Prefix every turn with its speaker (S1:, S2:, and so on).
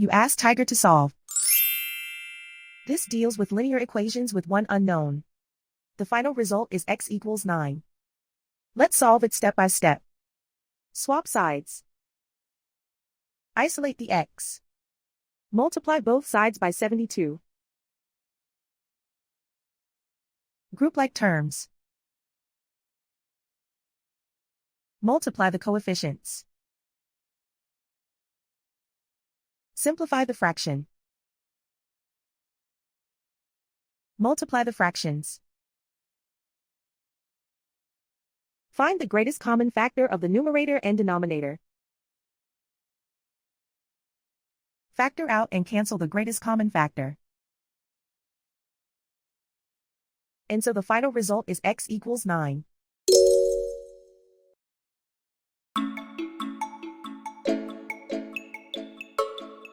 S1: You ask Tiger to solve. This deals with linear equations with one unknown. The final result is x equals 9. Let's solve it step by step. Swap sides. Isolate the x. Multiply both sides by 72. Group like terms. Multiply the coefficients. Simplify the fraction. Multiply the fractions. Find the greatest common factor of the numerator and denominator. Factor out and cancel the greatest common factor. And so the final result is x equals 9.